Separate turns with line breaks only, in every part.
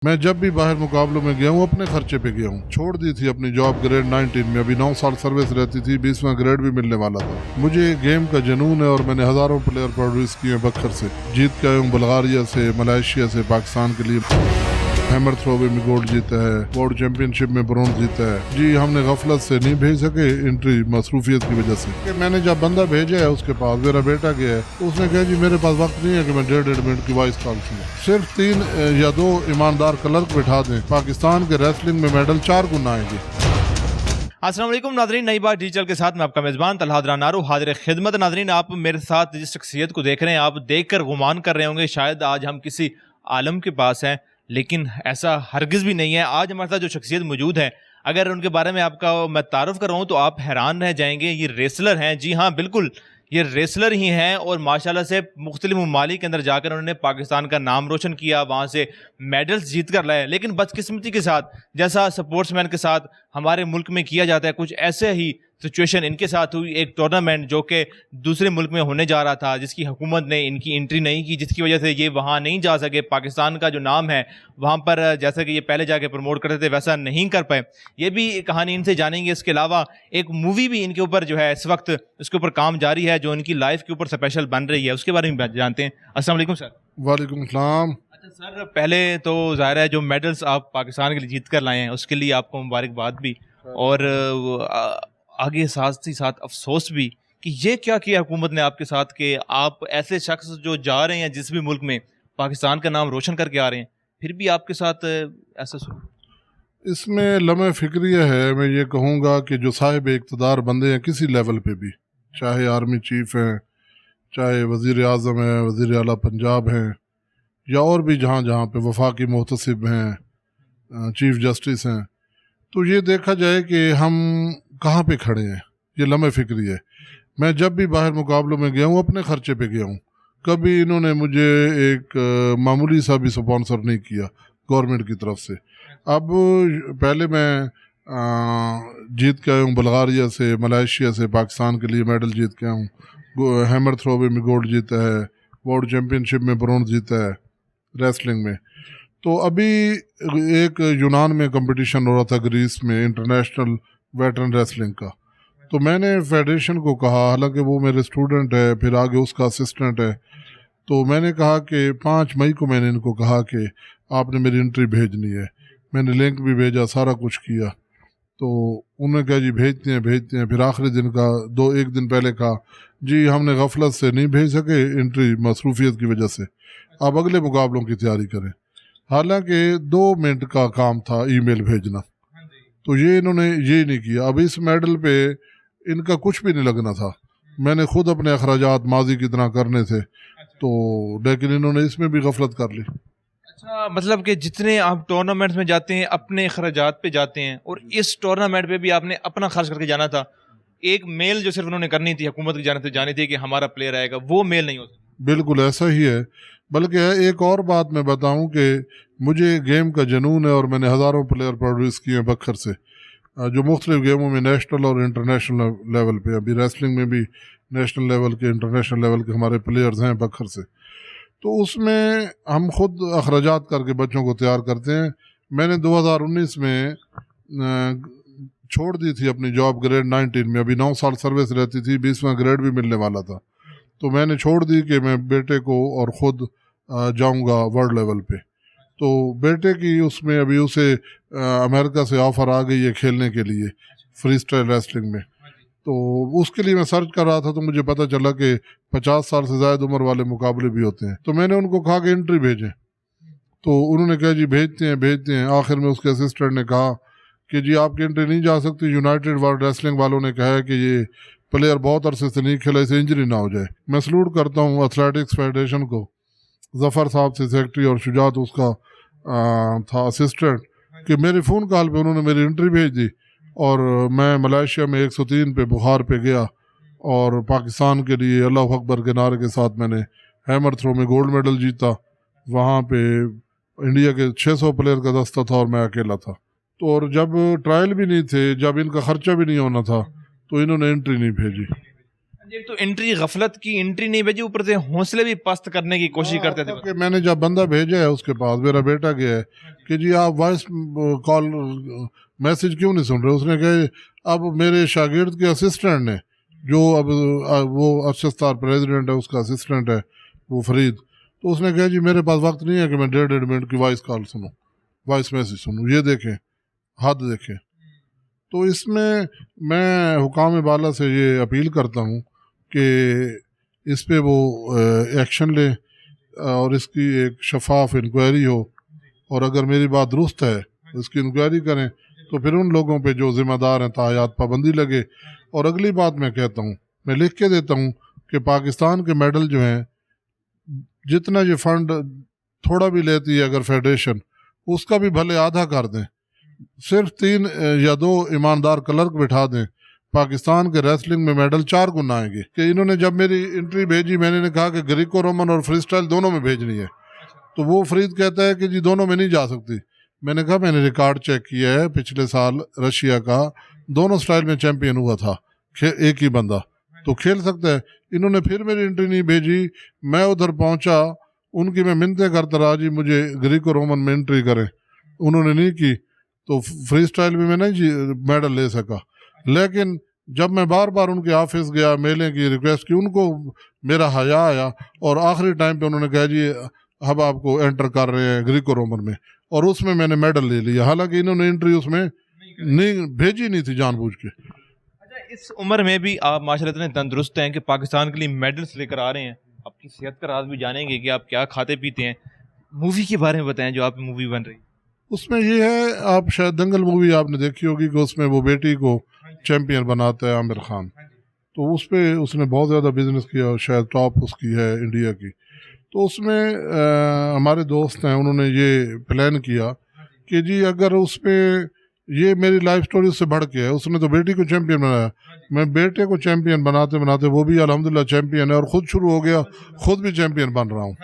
मैं जब भी बाहर मुकाबलों में गया हूँ अपने खर्चे पे गया हूँ। छोड़ दी थी अपनी जॉब ग्रेड 19 में, अभी 9 साल सर्विस रहती थी, 20वां ग्रेड भी मिलने वाला था। मुझे गेम का जुनून है और मैंने हज़ारों प्लेयर प्रोड्यूस किए हैं बखर से। जीत के आया हूँ बुल्गारिया से, मलेशिया से, पाकिस्तान के लिए। हैमर थ्रो में गोल्ड जीता है, वर्ल्ड चैंपियनशिप में ब्रोंज जीता है। जी हमने गफलत से नहीं भेज सके एंट्री, मसरूफियत की वजह से। कि मैंने जब बंदा भेजा है उसके पास, मेरा बेटा गया है, तो उसने कहा जी मेरे पास वक्त नहीं है कि मैं 1.5 मिनट की वॉइस कॉल सुनूं। सिर्फ 3 या 2 ईमानदार क्लर्क बिठा दें, पाकिस्तान के रेसलिंग में मेडल 4 गुना आएंगे।
अस्सलाम वालेकुम नाज़रीन, नई बात डिजिटल के साथ मैं आपका मेज़बान तलहा नारू हाजिर खिदमत। नाज़रीन, आप मेरे साथ जिस शख्सियत को देख रहे हैं, आप देख कर गुमान कर रहे होंगे शायद आज हम किसी आलम के पास हैं, लेकिन ऐसा हरगिज़ भी नहीं है। आज हमारे साथ जो शख्सियत मौजूद है, अगर उनके बारे में आपका मैं तारुफ कर रहा हूँ तो आप हैरान रह जाएंगे। ये रेसलर हैं, जी हाँ बिल्कुल, ये रेसलर ही हैं और माशाल्लाह से मुख्तलिफ ममालिक के अंदर जाकर उन्होंने पाकिस्तान का नाम रोशन किया, वहाँ से मेडल्स जीत कर लाए। लेकिन बदकिस्मती के साथ, जैसा स्पोर्ट्समैन के साथ हमारे मुल्क में किया जाता है, कुछ ऐसे ही सिचुएशन इनके साथ हुई। एक टूर्नामेंट जो कि दूसरे मुल्क में होने जा रहा था, जिसकी हुकूमत ने इनकी एंट्री नहीं की, जिसकी वजह से ये वहाँ नहीं जा सके। पाकिस्तान का जो नाम है वहाँ पर जैसा कि ये पहले जाके प्रमोट करते थे वैसा नहीं कर पाए। ये भी कहानी इनसे जानेंगे। इसके अलावा एक मूवी भी इनके ऊपर जो है इस वक्त उसके ऊपर काम जारी है, जो इनकी लाइफ के ऊपर स्पेशल बन रही है, उसके बारे में जानते हैं। अस्सलाम वालेकुम सर।
वालेकुम सलाम।
अच्छा सर, पहले तो ज़ाहिर है जो मेडल्स आप पाकिस्तान के लिए जीत कर लाए हैं उसके लिए आपको मुबारकबाद भी, और आगे साथ ही साथ अफसोस भी कि ये क्या किया हुकूमत ने आपके साथ कि आप ऐसे शख्स जो जा रहे हैं जिस भी मुल्क में, पाकिस्तान का नाम रोशन करके आ रहे हैं, फिर भी आपके साथ ऐसा
इसमें लम्हे फिक्रिया है। मैं ये कहूँगा कि जो साहिब इक़्तिदार बंदे हैं किसी लेवल पे भी, चाहे आर्मी चीफ हैं, चाहे वज़ीर आज़म हैं, वज़ीर आला पंजाब हैं, या और भी जहाँ जहाँ पे वफाकी मोहतसिब हैं, चीफ जस्टिस हैं, तो ये देखा जाए कि हम कहाँ पे खड़े हैं। ये लम्हे फिक्री है। मैं जब भी बाहर मुकाबलों में गया हूँ अपने खर्चे पे गया हूँ। कभी इन्होंने मुझे एक मामूली सा भी स्पॉन्सर नहीं किया गवर्नमेंट की तरफ से। अब पहले मैं जीत के आया हूँ बुल्गारिया से, मलेशिया से, पाकिस्तान के लिए मेडल जीत के आया हूँ। हैमर थ्रो में गोल्ड जीता है, वर्ल्ड चैंपियनशिप में ब्रोंज जीता है रेसलिंग में। तो अभी एक यूनान में कंपटीशन हो रहा था, ग्रीस में, इंटरनेशनल वेटरन रेसलिंग का। तो मैंने फेडरेशन को कहा, हालांकि वो मेरे स्टूडेंट है, फिर आगे उसका असिस्टेंट है, तो मैंने कहा कि 5 मई को मैंने इनको कहा कि आपने मेरी एंट्री भेजनी है। मैंने लिंक भी भेजा, सारा कुछ किया, तो उन्होंने कहा जी भेजते हैं। फिर आखिरी दिन का 1 दिन पहले कहा जी हमने गफलत से नहीं भेज सके एंट्री, मसरूफियत की वजह से, आप अगले मुकाबलों की तैयारी करें। हालांकि 2 मिनट का काम था ईमेल भेजना, तो ये इन्होंने ये नहीं किया। अब इस मेडल पे इनका कुछ भी नहीं लगना था, मैंने खुद अपने अखराजात माजी की तरह करने थे, तो लेकिन इन्होंने इसमें भी गफलत कर ली।
अच्छा, मतलब कि जितने आप टूर्नामेंट्स में जाते हैं अपने अखराजात पे जाते हैं, और इस टूर्नामेंट पे भी आपने अपना खर्च करके जाना था। एक मेल जो सिर्फ उन्होंने करनी थी, हुकूमत की जानी थी कि हमारा प्लेयर आएगा, वो मेल नहीं होता।
बिल्कुल ऐसा ही है। बल्कि एक और बात मैं बताऊं कि मुझे गेम का जुनून है और मैंने हज़ारों प्लेयर प्रोड्यूस किए हैं बखर से, जो मुख्तलिफ गेमों में नेशनल और इंटरनेशनल लेवल पे, अभी रेसलिंग में भी नेशनल लेवल के, इंटरनेशनल लेवल के हमारे प्लेयर्स हैं बखर से। तो उसमें हम खुद अखराजात करके बच्चों को तैयार करते हैं। मैंने 2019 में छोड़ दी थी अपनी जॉब ग्रेड 19 में, अभी 9 साल सर्विस रहती थी, 20वां ग्रेड भी मिलने वाला था, तो मैंने छोड़ दी कि मैं बेटे को और ख़ुद जाऊंगा वर्ल्ड लेवल पे। तो बेटे की उसमें अभी उसे अमेरिका से ऑफ़र आ गई है खेलने के लिए फ्री स्टाइल रेसलिंग में, तो उसके लिए मैं सर्च कर रहा था, तो मुझे पता चला कि 50 साल से ज़्यादा उम्र वाले मुकाबले भी होते हैं। तो मैंने उनको कहा कि एंट्री भेजें, तो उन्होंने कहा जी भेजते हैं। आखिर में उसके असिस्टेंट ने कहा कि जी आपकी एंट्री नहीं जा सकती, यूनाइटेड वर्ल्ड रेसलिंग वालों ने कहा है कि ये प्लेयर बहुत अरसे से नहीं खेला, इसे इंजरी ना हो जाए। मैं सलूट करता हूँ एथलेटिक्स फेडरेशन को, ज़फ़र साहब से सेक्रेटरी और शुजात उसका था असिस्टेंट, कि मेरे फ़ोन कॉल पे उन्होंने मेरी एंट्री भेज दी, और मैं मलेशिया में 103 पे बुखार पे गया, और पाकिस्तान के लिए अल्लाह अकबर के नारे के साथ मैंने हैमर थ्रो में गोल्ड मेडल जीता। वहाँ पे इंडिया के 600 प्लेयर का दस्ता था और मैं अकेला था। तो और जब ट्रायल भी नहीं थे, जब इनका ख़र्चा भी नहीं होना था, तो इन्होंने एंट्री नहीं भेजी।
ایک تو انٹری غفلت کی انٹری نہیں بھیجی، اوپر سے حوصلے بھی پست کرنے کی کوشش کرتے تھے.
کہ میں نے جب بندہ بھیجا ہے اس کے پاس، میرا بیٹا گیا ہے کہ جی آپ وائس کال میسج کیوں نہیں سن رہے؟ اس نے کہا اب میرے شاگرد کے اسسٹنٹ نے، جو اب وہ ارشد پریزیڈنٹ ہے، اس کا اسسٹنٹ ہے وہ فرید، تو اس نے کہا جی میرے پاس وقت نہیں ہے کہ میں 1.5 منٹ کی وائس کال سنوں، وائس میسج سنوں. یہ دیکھیں حد دیکھیں. تو اس میں حکام بالا سے یہ اپیل کرتا ہوں کہ اس پہ وہ ایکشن لیں اور اس کی ایک شفاف انکوائری ہو، اور اگر میری بات درست ہے اس کی انکوائری کریں تو پھر ان لوگوں پہ جو ذمہ دار ہیں تاحیات پابندی لگے. اور اگلی بات میں کہتا ہوں، میں لکھ کے دیتا ہوں کہ پاکستان کے میڈل جو ہیں، جتنا یہ فنڈ تھوڑا بھی لیتی ہے اگر فیڈریشن، اس کا بھی بھلے آدھا کر دیں، صرف 3 یا 2 ایماندار کلرک بٹھا دیں، پاکستان کے ریسلنگ میں میڈل 4 گنا آئیں گے. کہ انہوں نے جب میری انٹری بھیجی، میں نے کہا کہ گریکو رومن اور فری سٹائل دونوں میں بھیجنی ہے، تو وہ فرید کہتا ہے کہ جی دونوں میں نہیں جا سکتی. میں نے کہا میں نے ریکارڈ چیک کیا ہے، پچھلے سال رشیا کا دونوں سٹائل میں چیمپئن ہوا تھا ایک ہی بندہ، تو کھیل سکتا ہے. انہوں نے پھر میری انٹری نہیں بھیجی، میں ادھر پہنچا، ان کی میں منتیں کرتا رہا جی مجھے گریکو رومن میں انٹری کریں، انہوں نے نہیں کی، تو فری سٹائل میں نہیں جی میڈل لے سکا. لیکن جب میں بار بار ان کے آفس گیا، میلے کی ریکویسٹ کی، ان کو میرا حیا آیا، اور آخری ٹائم پہ انہوں نے کہا جی اب آپ کو انٹر کر رہے ہیں گریکو رومن میں، اور اس میں نے میڈل لے لیا، حالانکہ انہوں نے انٹری اس میں نہیں بھیجی نہیں تھی جان بوجھ کے.
اس عمر میں بھی آپ ماشاء اللہ اتنے تندرست ہیں کہ پاکستان کے لیے میڈلز لے کر آ رہے ہیں. آپ کی صحت کا راز بھی جانیں گے کہ آپ کیا کھاتے پیتے ہیں. مووی کے بارے میں بتائیں جو آپ کی مووی بن رہی ہے.
اس میں یہ ہے، آپ شاید دنگل مووی آپ نے دیکھی ہوگی کہ اس میں وہ بیٹی کو چیمپئن بناتا ہے عامر خان، تو اس پہ اس نے بہت زیادہ بزنس کیا، اور شاید ٹاپ اس کی ہے انڈیا کی. تو اس میں ہمارے دوست ہیں، انہوں نے یہ پلان کیا کہ جی اگر اس پہ یہ میری لائف سٹوری اس سے بڑھ کے ہے، اس نے تو بیٹی کو چیمپئن بنایا، میں بیٹے کو چیمپئن بناتے بناتے وہ بھی الحمدللہ چیمپئن ہے، اور خود شروع ہو گیا، خود بھی چیمپئن بن رہا ہوں.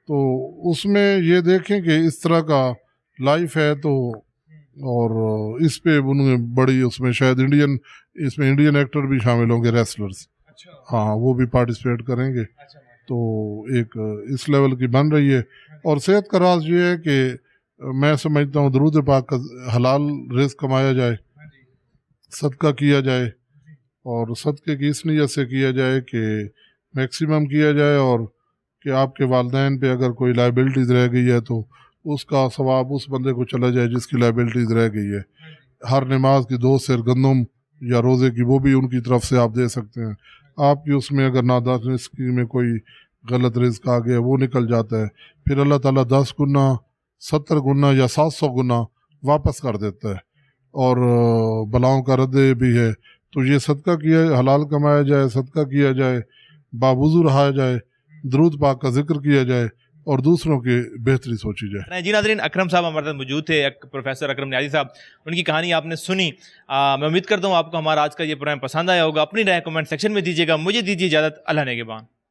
تو اس میں یہ دیکھیں کہ اس طرح کا لائف ہے. تو اور اس پہ انہوں نے بڑی، اس میں شاید اس میں انڈین ایکٹر بھی شامل ہوں گے، ریسلرز، ہاں وہ بھی پارٹیسپیٹ کریں گے. تو ایک اس لیول کی بن رہی ہے. اور صحت کا راز یہ ہے کہ میں سمجھتا ہوں درود پاک کا حلال رزق کمایا جائے، صدقہ کیا جائے، اور صدقے کی اس نیت سے کیا جائے کہ میکسیمم کیا جائے، اور کہ آپ کے والدین پہ اگر کوئی لائبلٹیز رہ گئی ہے تو اس کا ثواب اس بندے کو چلا جائے جس کی لائبلٹیز رہ گئی ہے. ہر نماز کی 2 سیر گندم یا روزے کی وہ بھی ان کی طرف سے آپ دے سکتے ہیں. آپ کی اس میں اگر نادان رزق میں کوئی غلط رزق آ گیا وہ نکل جاتا ہے، پھر اللہ تعالیٰ 10 گنا 70 گنا یا 700 گنا واپس کر دیتا ہے، اور بلاؤں کا رد بھی ہے. تو یہ صدقہ کیا، حلال کمایا جائے، صدقہ کیا جائے، باوضو رہا جائے، درود پاک کا ذکر کیا جائے، اور دوسروں کی بہتری سوچی جائے.
جی ناظرین، اکرم صاحب ہمارے ساتھ موجود تھے، پروفیسر اکرم نیازی صاحب، ان کی کہانی آپ نے سنی. میں امید کرتا ہوں آپ کو ہمارا آج کا یہ پروگرام پسند آیا ہوگا. اپنی رائے کمنٹ سیکشن میں دیجیے گا. مجھے دیجیے اجازت. اللہ نگہبان.